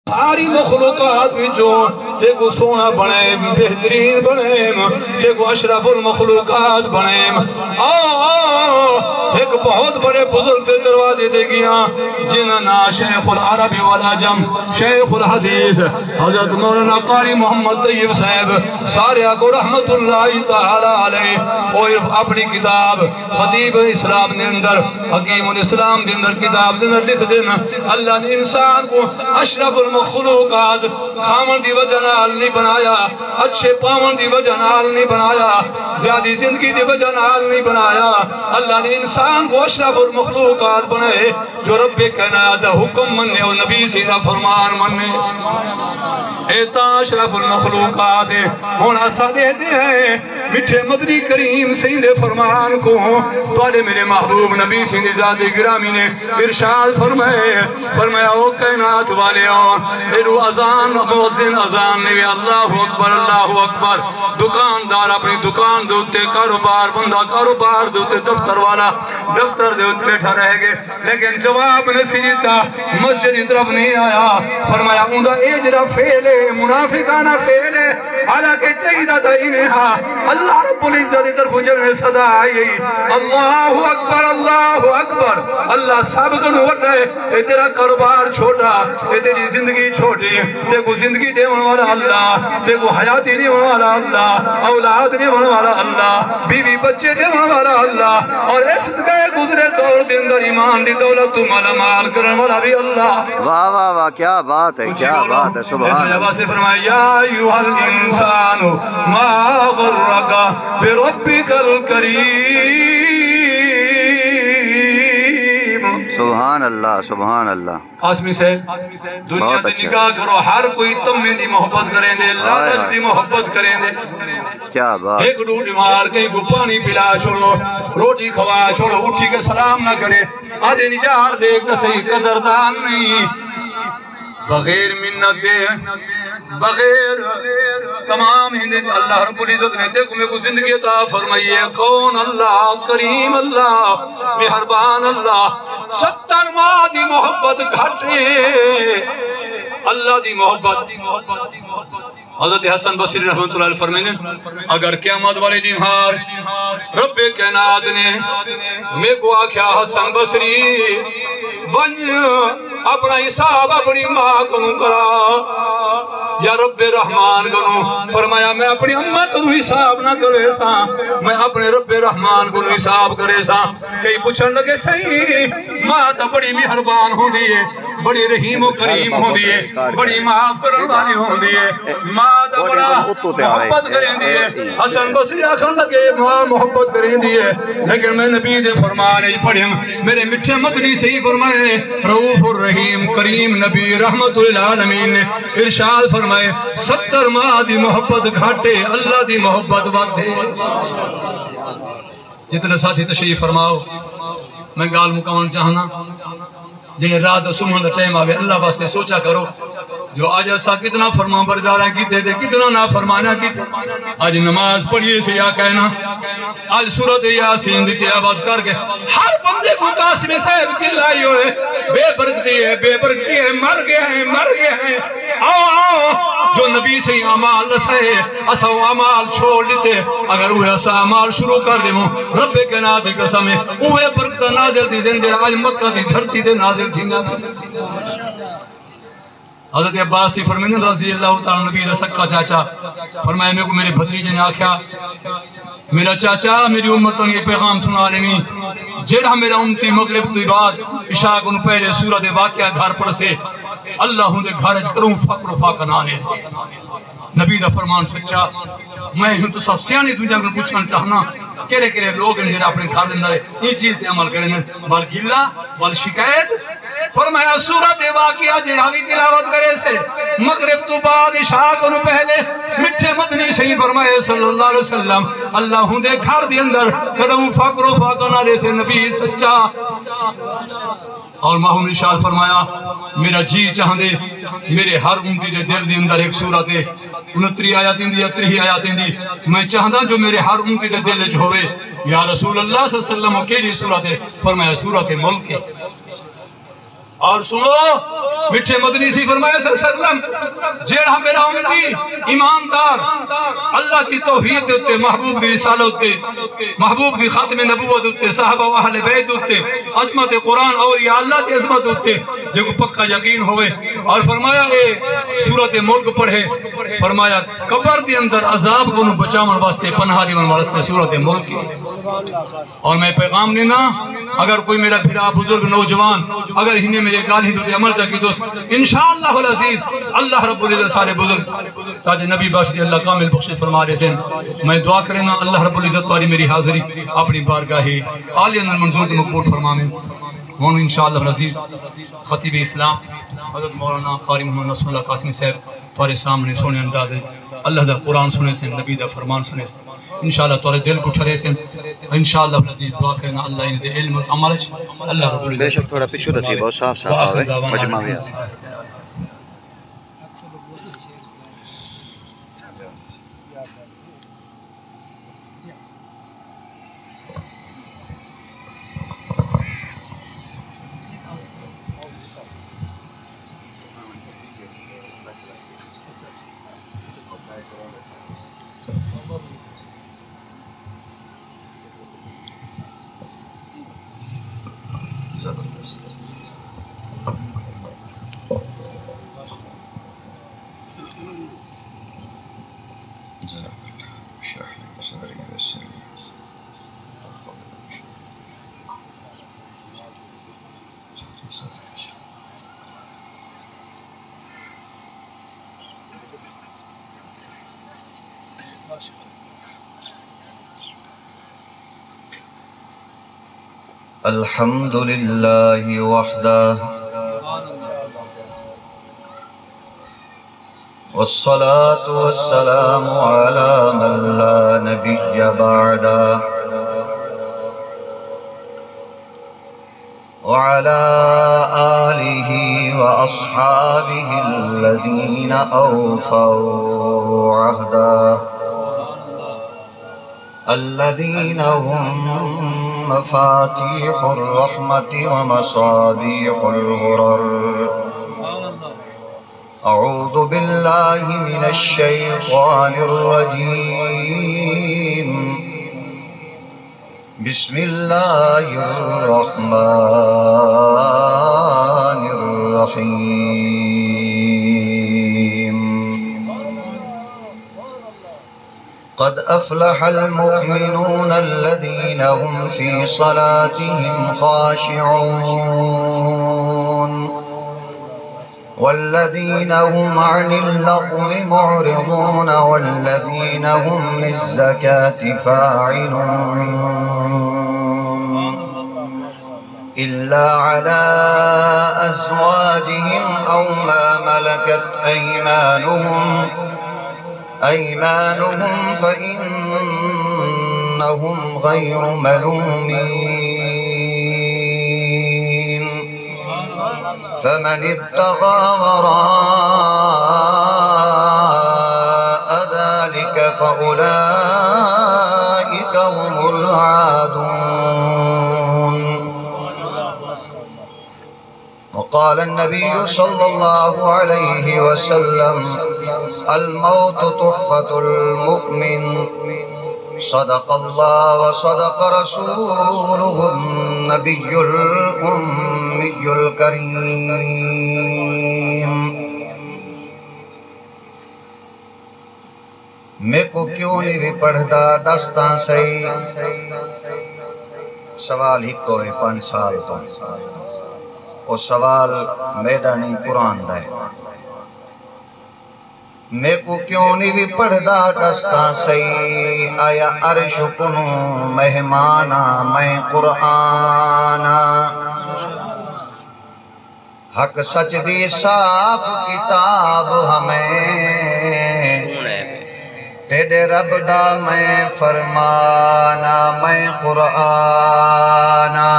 ساری مخلوقات وچوں تے کو سونا بنائے بہترین بنائے تے کو اشرف المخلوقات بنائے ایک بہت بڑے بزرگ دے دروازے دے گیا جنہاں نا شیخ العرب والعجم شیخ الحدیث حضرت مولانا قاری محمد طیب صاحب سارے کو رحمت اللہ تعالی علیہ اور اپنی کتاب خطیب اسلام نے اندر حکیم الاسلام دے اندر کتاب دے اندر لکھ دینا اللہ نے انسان کو اشرف المخلوقات کھامن دی وجہ نال نہیں بنایا اچھے پاون دی وجہ نال نہیں بنایا زیادی زندگی دی وجہ نال نہیں بنایا اللہ نے انسان کو اشرف المخلوقات بنائے جو رب کائنات دا حکم مننے اور نبی سیدھا فرمان مننے ایتا اشرف المخلوقات ہے ہون اسا دیتے ہیں مٹھے مدنی کریم سیدھے فرمان کو توڑے میرے محبوب نبی سیدھے ذات گرامی نے ارشاد فرمایا او کائنات والے ایڈو ازان موزن ازان نے اللہ اکبر دکاندار اپنی دکان دوتے کاروبار بندہ کاروبار دوتے دفتر والا دفتر دوتے بیٹھا رہ گئے لیکن جواب نصیریتا مسجد طرف نہیں آیا فرمایا اندھا اجرا فیلے منافقانہ فیلے حالانکہ چاہیدہ تھا انہا اللہ رب العزت طرف جب نے صدا آئی اللہ اکبر اللہ سابقاً وقت ہے اے تیرا کاروبار چھوٹا اے تیری زندگی چھوٹی تے کو زندگی دے والا اللہ تے کو حیاتی دے والا اللہ اولاد دے والا اللہ بیوی بچے دے والا اللہ اور اس گئے گزرے دور دے اندر ایمان دی دولت تو مالا مال کرن والا بھی اللہ واہ واہ واہ کیا بات ہے کیا بات ہے سبحان اللہ سے فرمایا یا ایھا الانسان ما غرک بربک الکریم سبحان اللہ سبحان اللہ قاسمی سے دنیا دی نگاہ کرو ہر کوئی تم میں دی محبت کریں دے اللہ دی محبت کریں دے کیا بات ایک روٹی مار کہیں کو پانی پلا چھوڑو روٹی کھوا چھوڑو اٹھی کے سلام نہ کرے آدھے نجار دیکھ تا صحیح قدردان نہیں بغیر منت دے بغیر تمام ہندے اللہ رب العزت نے دیکھو میں کو زندگی عطا فرمائیے کون اللہ کریم اللہ مہربان اللہ 70 ماہ دی محبت گھٹے اللہ دی محبت حضرت حسن بصری رحمت اللہ علیہ فرمائنے اگر قیامت والے نمہار رب کائنات نے میں کو آکھیا حسن بصری بن اپنا حساب اپنی ماں کنو کرا یا رب رحمان کنو فرمایا میں اپنی اممہ کنو حساب نہ کرے سا میں اپنے رب رحمان کنو حساب کرے سا کئی پوچھن لگے صحیح ماں تا بڑی مہربان ہوں دیئے بڑی رحیم و کریم ہوں دیئے بڑی معاف کرن والی ہوں دیئے ماں تا بڑا محبت کریں دیئے حسن بصری آخر لگے ماں محبت کریں دیئے لیکن میں نبی دے فرمانے پڑھیں میرے مٹھے مدنی سے ہی فرمائے رؤوف الرحیم کریم نبی رحمت العالمین نے ارشاد فرمائے 70 ماہ دی محبت گھاٹے اللہ دی محبت ودھے جتنے ساتھی تشریف فرماؤ میں گال مکمل چاہنا جنہیں رات سمجھ دا ٹائم آوے اللہ واسطے سوچا کرو جو آج ایسا کتنا فرمان بردارہ کیتے تھے کتنا نا فرمانا کیتے آج نماز پڑھئے سے یا کہنا آج سورت یاسین دی تلاوت کر کے ہر بندے کو قاسم صاحب کی لائی ہوئے بے برکتی ہے مر گئے ہیں آؤ جو نبی سے عمال لسائے اسا وہ عمال چھوڑ لیتے اگر وہ ایسا عمال شروع کر دے رب کے ناتی قسم ہے وہ برکتہ نازل تھی زندے آج مکہ دی دھرتی دے نازل تھی حضرت عباسی فرمائن رضی اللہ تعالیٰ نبی دا سکا چاچا فرمائے میں کو میرے بھتریجے نے آکھیا میرا چاچا میری امتوں یہ پیغام سنا لینی جڑا میرا امتی مغرب تو بعد عشاء کو پہلے سورت واقعہ گھر پر سے اللہ ہوں دے گھرج کروں فقر و فاقہ نانے سے نبی دا فرمان سچا میں ہوں تو سب سیانی دنیا کو پوچھنا چاہنا کہرے لوگ ہیں جنہیں اپنے گھر دندر یہ چیز دے عمل کریں بل گلہ بل شکایت فرمایا سورت واقعہ جہاوی تلاوت کرے سے مغرب تو بعد عشاء کو پہلے مٹھے مدنی صحیح فرمائے صلی اللہ علیہ وسلم اللہ ہوں دے گھر دے اندر کروں فقر و فاقہ نانے سے نبی سچا اور ماہوں ارشاد فرمایا میرا جی چاہن دے میرے ہر امتی دے دل دے اندر ایک سورت ہے 29 آیاتیں دی 30 آیاتیں دی میں چاہندہ جو میرے ہر امتی دے دل جو ہوئے یا رسول اللہ صلی اللہ علیہ وسلم کیلی سورت ہے فرمایا سورت ملک ہے اور سنو میٹھے مدنی سی فرمایا صلی اللہ علیہ وسلم جیڑا میرا امتی ایماندار اللہ کی توحید دیتے محبوب دی رسالت دیتے محبوب دی ختم نبوت دیتے صحابہ و اہل بیت دیتے عظمت قرآن اور یا اللہ دی عظمت دیتے جو کو پکا یقین ہوئے اور فرمایا اے سورت ملک پڑھے فرمایا قبر دی اندر عذاب کو بچاون واسطے پناہ دیون واسطے سورت ملک کی اور میں پیغام دینا اگر کوئی میرا بھرا بزرگ نوجوان اگر ہی نے میرے گال ہی دوتے عمل چاکی دوست انشاءاللہ العزیز اللہ رب العزت سارے بزرگ تاج نبی باشدی اللہ کامل بخش فرما رہے سن میں دعا کرنا اللہ رب العزت تاری میری حاضری اپنی بارگاہی عالی اندر منظور مقبول فرما میں ہوں انشاءاللہ العزیز خطیب اسلام حضرت مولانا قاری محمد نصر اللہ قاسمی صاحب تارے سامنے سونے انداز ہے اللہ دا قرآن سنے سے نبی دا فرمان سنے سے انشاءاللہ تارے دل کو ٹھرے سے انشاءاللہ العزیز دعا کرنا اللہ انہیں دے علم عمل اللہ رب العزت بے شک تھوڑا پچھو رہتی بہت صاف صاف آوے مجمع بھی الحمد لله وحده والصلاة والسلام على من لا نبي بعده وعلى آله وأصحابه الذين أوفوا عهده الذين هم مفاتيح الرحمة ومصابيح الغرر أعوذ بالله من الشيطان الرجيم بسم الله الرحمن الرحيم قد أفلح المؤمنون الذين هم في صلاتهم خاشعون والذين هم عن اللغو معرضون والذين هم للزكاة فاعلون إلا على أزواجهم أو ما ملكت أيمانهم فإنهم غير ملومين فمن ابتغى وراء ذلك فأولئك هم العادون وقال النبي صلى الله عليه وسلم الموت تحفة المؤمن صدق الله وصدق رسوله النبي الأمي الكريم میں کو کیوں نہیں بھی پڑھدا دستاں سہی سوال ہی کوئی 5 سال تو وہ سوال میدانی قرآن دا ہے میں کو کیوں نہیں بھی پڑھدا دستاں سہی آیا عرش کنوں مہمانا میں قرآنا حق سچ دی صاف کتاب ہمیں تیرے رب دا میں فرمانا میں قرآنا